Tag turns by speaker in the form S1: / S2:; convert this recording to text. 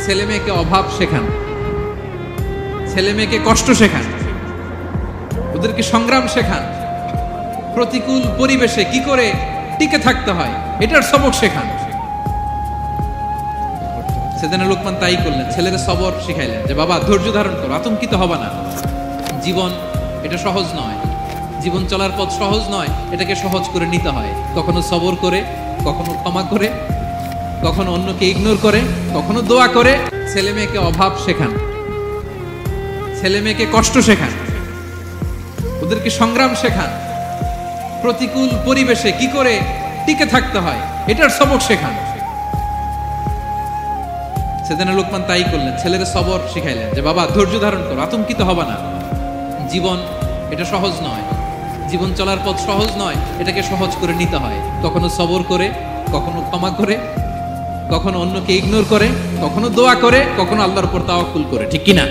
S1: ছেলে মেয়েকে অভাব শেখান, ছেলে মেয়েকে কষ্ট শেখান, ওদেরকে সংগ্রাম শেখান, প্রতিকূল পরিবেশে কি করে টিকে থাকতে হয় এটার সবক শেখান। সেদিন লোকমান তাই করলেন, ছেলেদের সবর শিখাইলেন যে বাবা ধৈর্য ধারণ করো, আতঙ্কিত হবা না। জীবন এটা সহজ নয়, জীবন চলার পথ সহজ নয়, এটাকে সহজ করে নিতে হয়। কখনো সবর করে, কখনো ক্ষমা করে, কখনো অন্যকে ইগনোর করে, কখনো দোয়া করে। ছেলে মেয়েকে অভাব শেখান, ছেলে মেয়েকে কষ্ট শেখান, ওদেরকে সংগ্রাম শেখান, প্রতিকূল পরিবেশে কি করে টিকে থাকতে হয় এটার সবক শেখান। সেদিন লোকমান তাই করলেন, ছেলেদের সবর শিখাইলেন যে বাবা ধৈর্য ধারণ করো, আতঙ্কিত হবা না। জীবন এটা সহজ নয়, জীবন চলার পথ সহজ নয়, এটাকে সহজ করে নিতে হয়। কখনো সবর করে, কখনো ক্ষমা করে, কখনো অন্যকে ইগনোর করে, কখনো দোয়া করে, কখনো আল্লাহর উপর তাওয়াক্কুল করে। ঠিক কিনা?